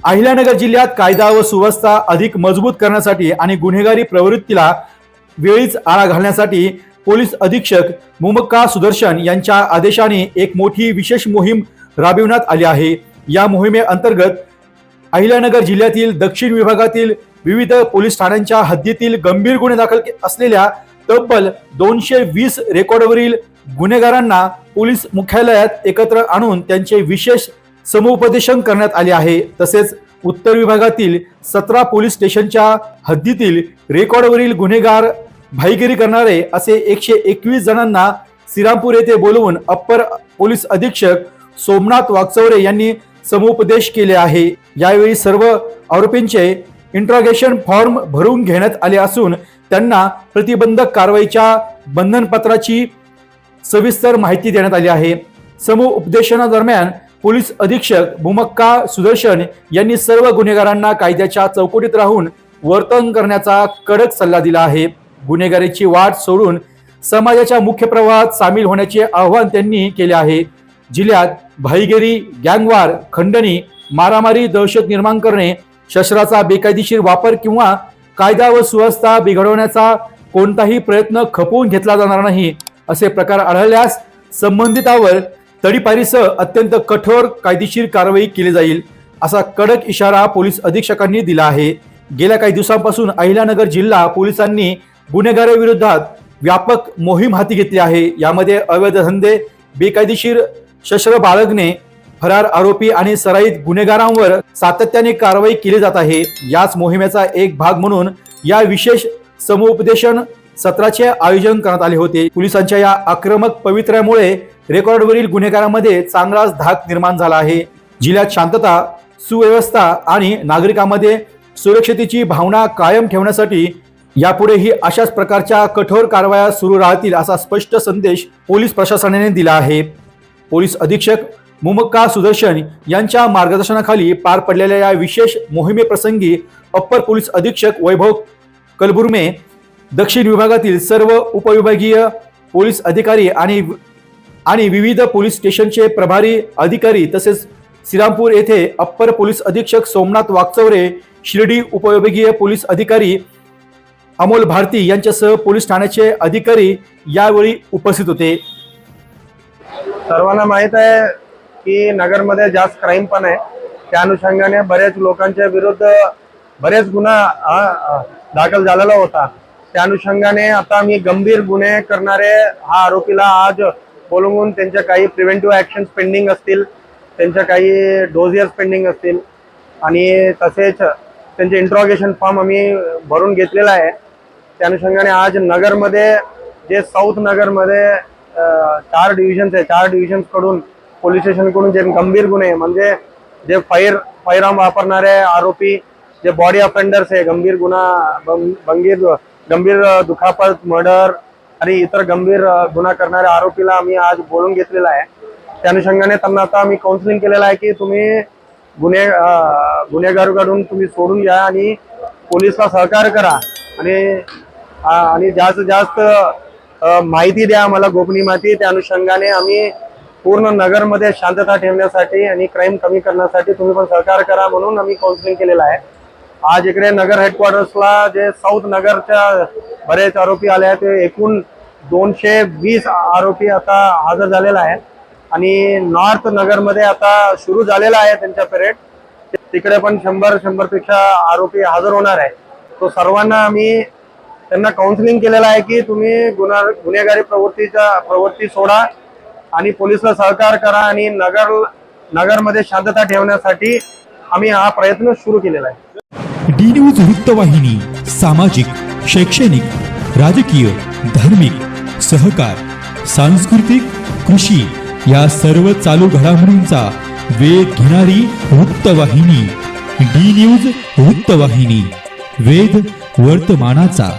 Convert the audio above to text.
अहिल्यानगर जिल्ह्यात कायदा व सुव्यवस्था अधिक मजबूत करण्यासाठी आणि गुन्हेगारी प्रवृत्तीला वेळीच आळा घालण्यासाठी पोलीस अधीक्षक मुमक्का सुदर्शन यांच्या आदेशाने एक मोठी विशेष मोहीम राबविण्यात आली आहे। या मोहिमेअंतर्गत अहिल्यानगर जिल्ह्यातील दक्षिण विभागातील विविध पोलीस ठाण्यांच्या हद्दीतील गंभीर गुन्हे दाखल असलेल्या तब्बल 220 रेकॉर्डवरील गुन्हेगारांना पोलीस मुख्यालयात एकत्र आणून त्यांचे विशेष समुपदेशन करण्यात आले आहे। तसेच उत्तर विभागातील 17 पोलीस स्टेशनच्या हद्दीतील रेकॉर्डवरील गुन्हेगार भाईगिरी करणारे असे 121 जणांना श्रीरामपूर येथे बोलवून अप्पर पोलीस अधीक्षक सोमनाथ वागचौरे यांनी समुपदेश केले आहे। यावेळी सर्व आरोपींचे इंट्रोगेशन फॉर्म भरून घेण्यात आले असून त्यांना प्रतिबंधक कारवाईच्या बंधनपत्राची सविस्तर माहिती देण्यात आली आहे। समुपदेशनादरम्यान पोलीस अधीक्षक मुमक्का सुदर्शन यांनी सर्व गुन्हेगारांना कायद्याच्या चौकटीत राहून वर्तन करण्याचा कडक सल्ला दिला आहे। गुन्हेगारीची वाट सोडून समाजाच्या मुख्य प्रवाहात सामील होण्याचे आवाहन त्यांनी केले आहे। जिल्ह्यात भाईगिरी, गँगवार, खंडणी, मारामारी, दहशत निर्माण करणे, शस्त्राचा बेकायदेशीर वापर किंवा कायदा व सुव्यवस्था बिघडवण्याचा कोणताही प्रयत्न खपवून घेतला जाणार नाही। असे प्रकार आढळल्यास संबंधितावर तडीपारीसह अत्यंत कठोर कायदेशीर कारवाई केली जाईल, असा कडक इशारा पोलीस अधीक्षकांनी दिला आहे। गेल्या काही दिवसांपासून अहिल्यानगर जिल्हा पोलिसांनी गुन्हेगारांविरोधात व्यापक मोहीम हाती घेतली आहे। यामध्ये अवैध धंदे, बेकायदेशीर शस्त्र बाळगणे, फरार आरोपी आणि सराईत गुन्हेगारांवर सातत्याने कारवाई केली जात आहे। याच मोहिमेचा एक भाग म्हणून या विशेष समुपदेशन सत्राचे आयोजन करण्यात आले होते। पोलिसांच्या या आक्रमक पवित्र्यामुळे रेकॉर्डवरील गुन्हेगारांमध्ये चांगलाच धाक निर्माण झाला आहे। जिल्ह्यात शांतता, सुव्यवस्था आणि नागरिकांमध्ये सुरक्षतेची भावना कायम ठेवण्यासाठी यापुढेही अशाच प्रकारच्या कठोर कारवाया सुरू राहतील, असा स्पष्ट संदेश पोलीस प्रशासनाने दिला आहे। पोलीस अधीक्षक मुमक्का सुदर्शन यांच्या मार्गदर्शनाखाली पार पडलेल्या या विशेष मोहिमेप्रसंगी अप्पर पोलीस अधीक्षक वैभव कलबुर्मे, दक्षिण विभागातील सर्व उपविभागीय पोलीस अधिकारी आणि विविध पोलीस स्टेशनचे प्रभारी अधिकारी तसेच श्रीरामपूर येथे अप्पर पोलीस अधीक्षक सोमनाथ वागचौरे, शिर्डी उपविभागीय पोलीस अधिकारी अमोल भारती यांच्यासह पोलीस ठाण्याचे अधिकारी यावेळी उपस्थित होते। सर्वांना माहित आहे की नगरमध्ये जास्त क्राईम पण आहे, त्या अनुषंगाने बरेच लोकांच्या विरुद्ध बरेच गुन्हा दाखल झालेला होता। त्या अनुषंगाने आता आम्ही गंभीर गुन्हे करणारे हा आरोपीला आज बोलवून त्यांच्या काही प्रिव्हेंटिव्ह ऍक्शन्स पेंडिंग असतील, त्यांच्या काही डोजियर्स पेंडिंग असतील आणि तसेच त्यांचे इंट्रोगेशन फॉर्म आम्ही भरून घेतलेला आहे। त्या अनुषंगाने आज नगरमध्ये जे साऊथ नगरमध्ये 4 डिव्हिजन्स आहे, 4 डिव्हिजन्स कडून पोलीस स्टेशन कडून जे गंभीर गुन्हे म्हणजे जे फायरआर्म वापरणारे आरोपी, जे बॉडी ऑफेंडर्स आहे, गंभीर गुन्हा गंभीर दुखापत, मर्डर आणि इतर गंभीर गुन्हा करणाऱ्या आरोपीला आम्ही आज बोलून घेतलेला आहे। त्या अनुषंगाने त्यांना आता आम्ही काउन्सिलिंग केलेलं आहे की तुम्ही गुन्हेगारांकडून तुम्ही सोडून घ्या आणि पोलिसला सहकार्य करा आणि जास्तीत जास्त माहिती द्या आम्हाला, गोपनीय माहिती। त्या अनुषंगाने आम्ही पूर्ण नगरमध्ये शांतता ठेवण्यासाठी आणि क्राईम कमी करण्यासाठी तुम्ही पण सहकार्य करा म्हणून आम्ही काउन्सिलिंग केलेलं आहे। आज इकडे नगर हेडक्वार्टर्सला जे साऊथ नगरच्या बरेच आरोपी आले आहेत, ते एकूण 220 आरोपी आता हजर झालेला आहे आणि नॉर्थ नगरमध्ये आता सुरू झालेला आहे त्यांचा परेड, तिकडे पण 100 पेक्षा आरोपी हजर होणार आहे। तो सर्वांना आम्ही त्यांना काउन्सिलिंग केलेलं आहे की तुम्ही गुन्हेगारी प्रवृत्ती सोडा आणि पोलिसला सहकार्य करा आणि नगरमध्ये शांतता ठेवण्यासाठी आम्ही हा प्रयत्न सुरू केलेला आहे। डी न्यूज वृत्तवाहिनी सामाजिक, शैक्षणिक, राजकीय, धार्मिक, सहकार, सांस्कृतिक, कृषी या सर्व चालू घडामोडींचा वेध घेणारी वृत्तवाहिनी डी न्यूज वृत्तवाहिनी, वेध वर्तमानाचा।